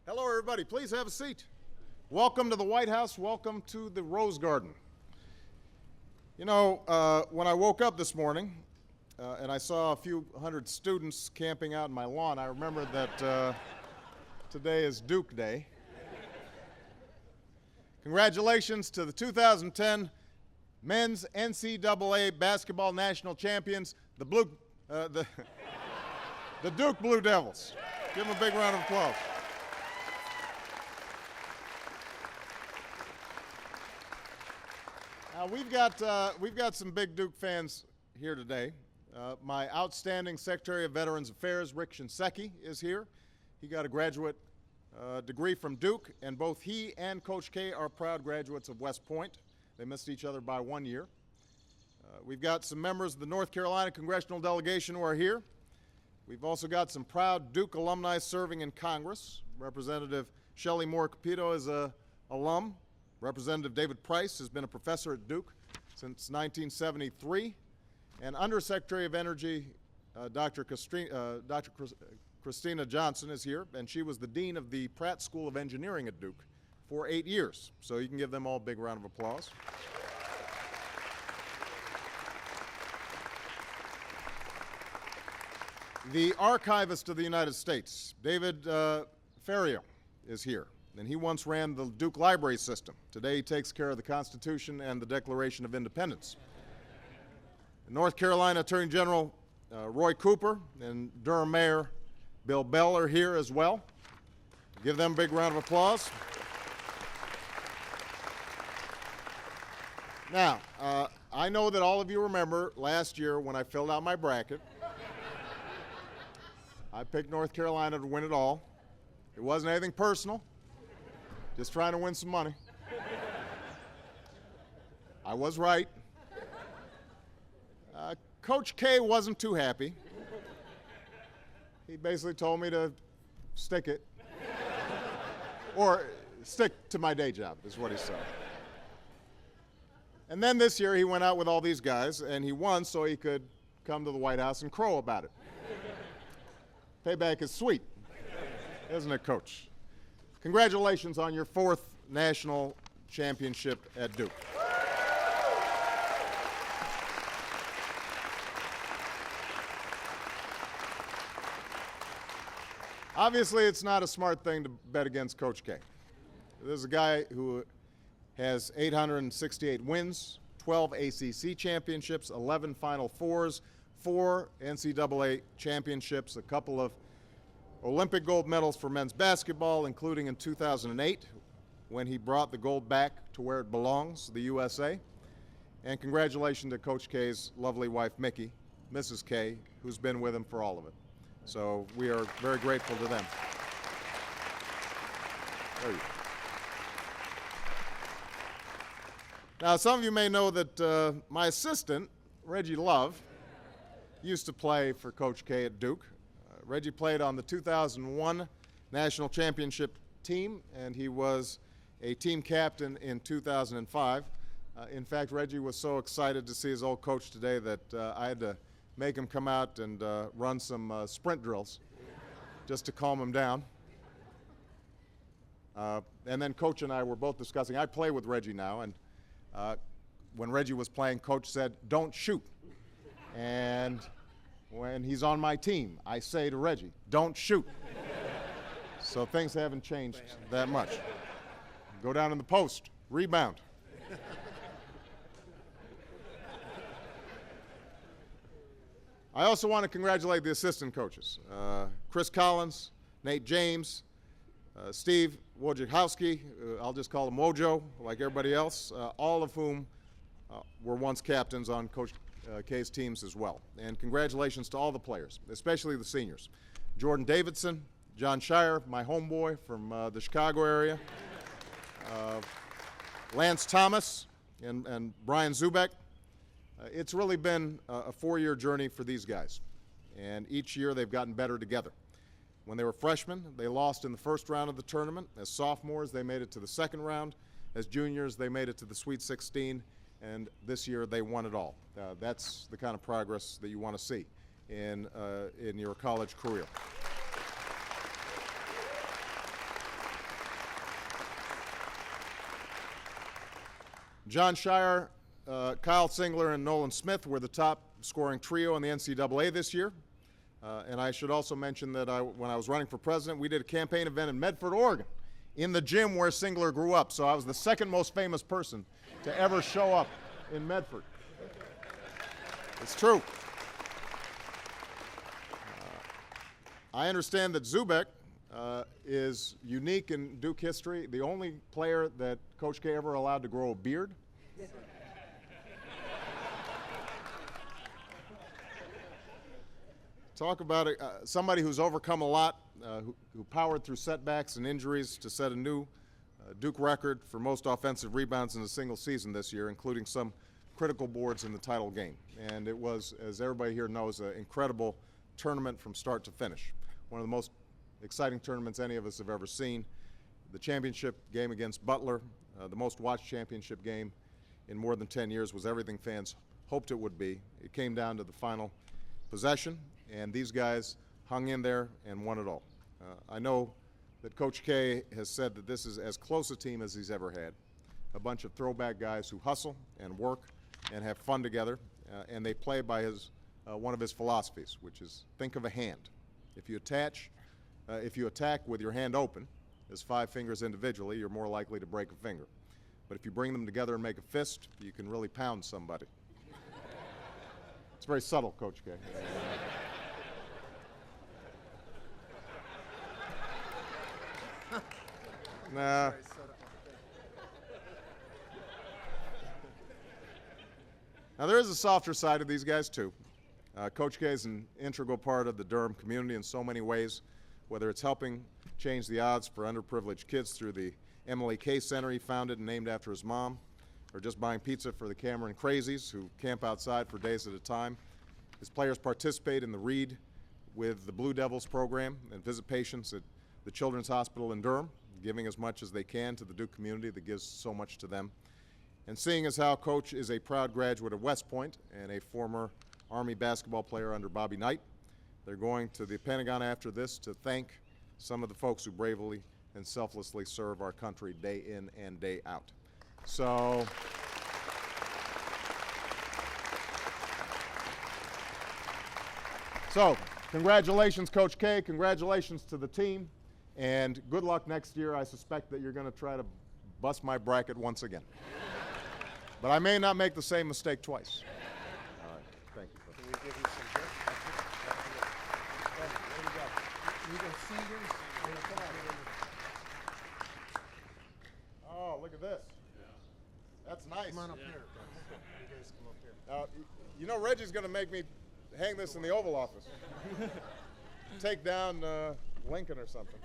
Hello, everybody. Please have a seat. Welcome to the White House. Welcome to the Rose Garden. You know, when I woke up this morning and I saw a few hundred students camping out in my lawn, I remembered that today is Duke Day. Congratulations to the 2010 men's NCAA basketball national champions, the Duke Blue Devils. Give them a big round of applause. Now, we've got some big Duke fans here today. My outstanding Secretary of Veterans Affairs, Rick Shinseki, is here. He got a graduate degree from Duke, and both he and Coach K are proud graduates of West Point. They missed each other by 1 year. We've got some members of the North Carolina congressional delegation who are here. We've also got some proud Duke alumni serving in Congress. Representative Shelley Moore Capito is an alum. Representative David Price has been a professor at Duke since 1973. And Undersecretary of Energy, Dr. Christina Johnson is here, and she was the dean of the Pratt School of Engineering at Duke for 8 years. So you can give them all a big round of applause. The Archivist of the United States, David Ferriero, is here, and he once ran the Duke Library System. Today he takes care of the Constitution and the Declaration of Independence. North Carolina Attorney General Roy Cooper and Durham Mayor Bill Bell are here as well. Give them a big round of applause. Now, I know that all of you remember last year when I filled out my bracket, I picked North Carolina to win it all. It wasn't anything personal, just trying to win some money. I was right. Coach K wasn't too happy. He basically told me to stick it, or stick to my day job, is what he said. And then this year he went out with all these guys, and he won so he could come to the White House and crow about it. Payback is sweet, isn't it, Coach? Congratulations on your 4th national championship at Duke. Obviously, it's not a smart thing to bet against Coach K. This is a guy who has 868 wins, 12 ACC championships, 11 Final Fours, 4 NCAA championships, a couple of Olympic gold medals for men's basketball, including in 2008 when he brought the gold back to where it belongs, the USA. And congratulations to Coach K's lovely wife, Mickey, Mrs. K, who's been with him for all of it. So we are very grateful to them. There you go. Now, some of you may know that my assistant, Reggie Love, used to play for Coach K at Duke. Reggie played on the 2001 national championship team, and he was a team captain in 2005. In fact, Reggie was so excited to see his old coach today that I had to make him come out and run some sprint drills just to calm him down. And then Coach and I were both discussing, I play with Reggie now, and when Reggie was playing, Coach said, "Don't shoot." And when he's on my team, I say to Reggie, "Don't shoot." So things haven't changed that much. Go down in the post, rebound. I also want to congratulate the assistant coaches, Chris Collins, Nate James, Steve Wojciechowski, I'll just call him Wojo, like everybody else, all of whom were once captains on Coach K's teams as well. And congratulations to all the players, especially the seniors. Jordan Davidson, John Shire, my homeboy from the Chicago area, Lance Thomas, and Brian Zubek. It's really been a 4-year journey for these guys, and each year they've gotten better together. When they were freshmen, they lost in the first round of the tournament. As sophomores, they made it to the second round. As juniors, they made it to the Sweet 16, and this year they won it all. That's the kind of progress that you want to see in, your college career. John Shire, Kyle Singler, and Nolan Smith were the top scoring trio in the NCAA this year. And I should also mention that when I was running for president, we did a campaign event in Medford, Oregon, in the gym where Singler grew up. So I was the second most famous person to ever show up in Medford. It's true. I understand that Zubek is unique in Duke history, the only player that Coach K ever allowed to grow a beard. Talk about somebody who's overcome a lot, who powered through setbacks and injuries to set a new Duke record for most offensive rebounds in a single season this year, including some critical boards in the title game. And it was, as everybody here knows, an incredible tournament from start to finish. One of the most exciting tournaments any of us have ever seen. The championship game against Butler, the most watched championship game in more than 10 years, was everything fans hoped it would be. It came down to the final possession, and these guys hung in there and won it all. I know that Coach K has said that this is as close a team as he's ever had. A bunch of throwback guys who hustle and work and have fun together, and they play by one of his philosophies, which is think of a hand. If you attack with your hand open, as 5 fingers individually, you're more likely to break a finger. But if you bring them together and make a fist, you can really pound somebody. It's very subtle, Coach K. Nah. Now, there is a softer side of these guys, too. Coach K is an integral part of the Durham community in so many ways, whether it's helping change the odds for underprivileged kids through the Emily K Center he founded and named after his mom, or just buying pizza for the Cameron Crazies who camp outside for days at a time. His players participate in the Read with the Blue Devils program and visit patients at the Children's Hospital in Durham, giving as much as they can to the Duke community that gives so much to them. And seeing as how Coach is a proud graduate of West Point and a former Army basketball player under Bobby Knight, they're going to the Pentagon after this to thank some of the folks who bravely and selflessly serve our country day in and day out. So, congratulations, Coach K. Congratulations to the team. And good luck next year. I suspect that you're going to try to bust my bracket once again. But I may not make the same mistake twice. All right. Thank you. Can we give you some gifts? There you go. You can see this. Come on. Oh, look at this. That's nice. Come on up here, guys. You guys come up here. You know Reggie's going to make me hang this in the Oval Office. Take down Lincoln or something.